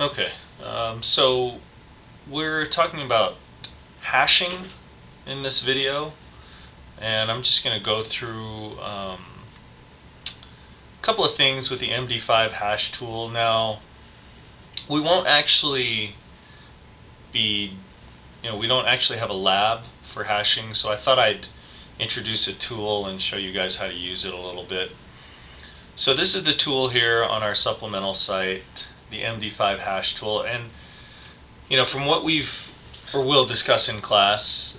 Okay, so we're talking about hashing in this video, and I'm just going to go through a couple of things with the Md5 Hash Tool. Now, we won't actually we don't actually have a lab for hashing, so I thought I'd introduce a tool and show you guys how to use it a little bit. So this is the tool here on our supplemental site, the Md5 Hash Tool, and from what we'll discuss in class,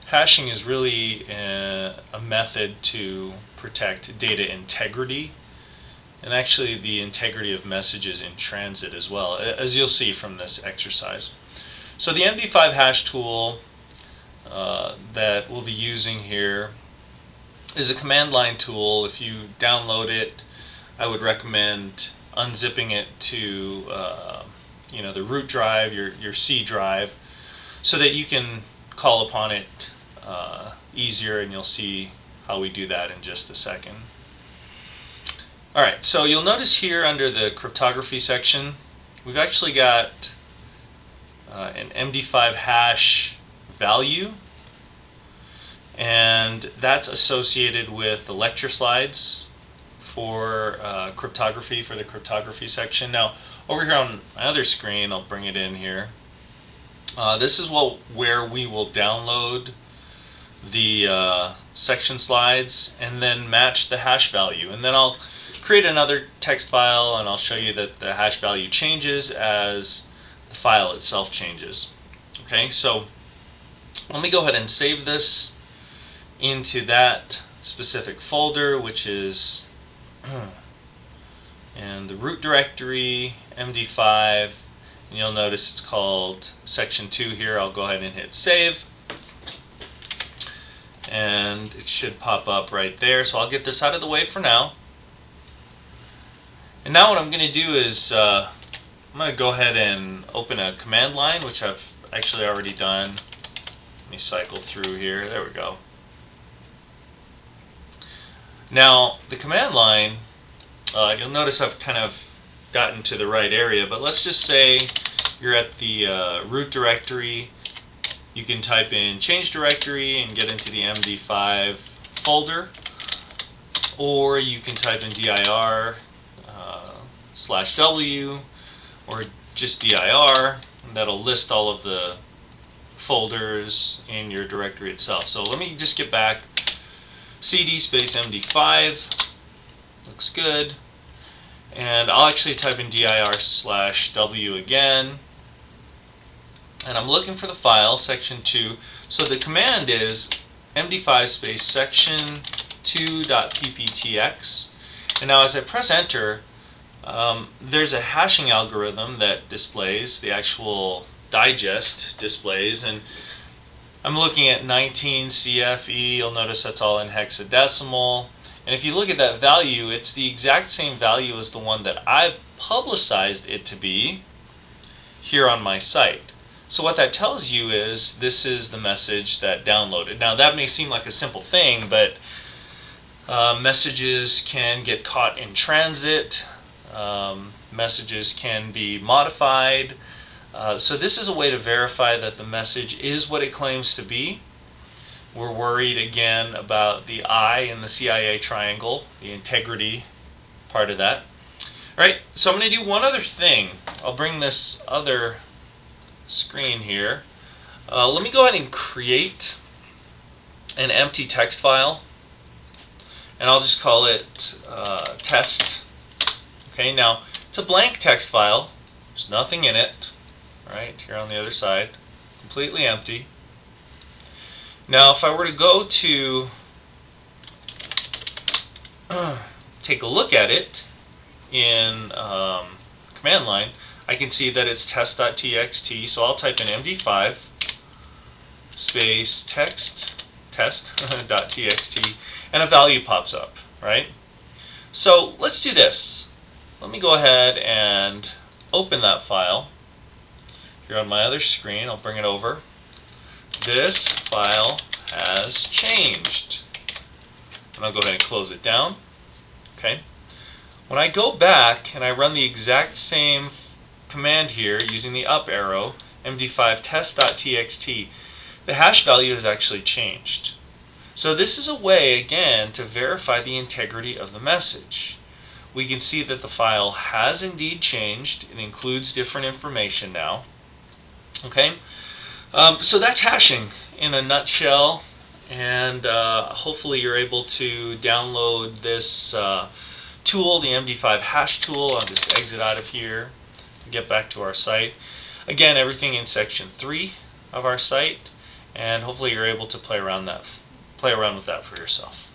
hashing is really a method to protect data integrity, and actually the integrity of messages in transit as well, as you'll see from this exercise. So the Md5 Hash Tool that we'll be using here is a command line tool. If you download it, I would recommend unzipping it to the root drive, your C drive, so that you can call upon it easier, and you'll see how we do that in just a second. Alright, so you'll notice here under the cryptography section, we've actually got an Md5 hash value, and that's associated with the lecture slides for cryptography, for the cryptography section. Now, over here on my other screen, I'll bring it in here. This is where we will download the section slides and then match the hash value. And then I'll create another text file, and I'll show you that the hash value changes as the file itself changes. Okay, so let me go ahead and save this into that specific folder, which is in the root directory, Md5, and you'll notice it's called section 2 here. I'll go ahead and hit save, and it should pop up right there. So I'll get this out of the way for now. And now what I'm going to do is I'm going to go ahead and open a command line, which I've actually already done. Let me cycle through here. There we go. Now, the command line, you'll notice I've kind of gotten to the right area, but let's just say you're at the root directory. You can type in change directory and get into the Md5 folder, or you can type in dir /w, or just dir, and that'll list all of the folders in your directory itself. So let me just get back. cd space Md5 looks good, and I'll actually type in dir /w again, and I'm looking for the file section 2. So the command is Md5 space section 2.pptx, and now as I press enter, there's a hashing algorithm that displays, the actual digest displays, and I'm looking at 19 CFE. You'll notice that's all in hexadecimal. And if you look at that value, it's the exact same value as the one that I've publicized it to be here on my site. So what that tells you is this is the message that downloaded. Now that may seem like a simple thing, but messages can get caught in transit. Messages can be modified. So this is a way to verify that the message is what it claims to be. We're worried again about the I in the CIA triangle, the integrity part of that. Alright, so I'm going to do one other thing. I'll bring this other screen here. Let me go ahead and create an empty text file, and I'll just call it test. Okay, now it's a blank text file. There's nothing in it. Right here on the other side, completely empty. Now if I were to go to take a look at it in command line, I can see that it's test.txt, so I'll type in Md5 space test.txt, and a value pops up, right? So let's do this. Let me go ahead and open that file. Here on my other screen, I'll bring it over. This file has changed. And I'll go ahead and close it down. Okay. When I go back and I run the exact same command here using the up arrow, md5 test.txt, the hash value has actually changed. So this is a way, again, to verify the integrity of the message. We can see that the file has indeed changed. It includes different information now. Okay, so that's hashing in a nutshell, and hopefully you're able to download this tool, the Md5 Hash Tool. I'll just exit out of here and get back to our site. Again, everything in section 3 of our site, and hopefully you're able to play around with that for yourself.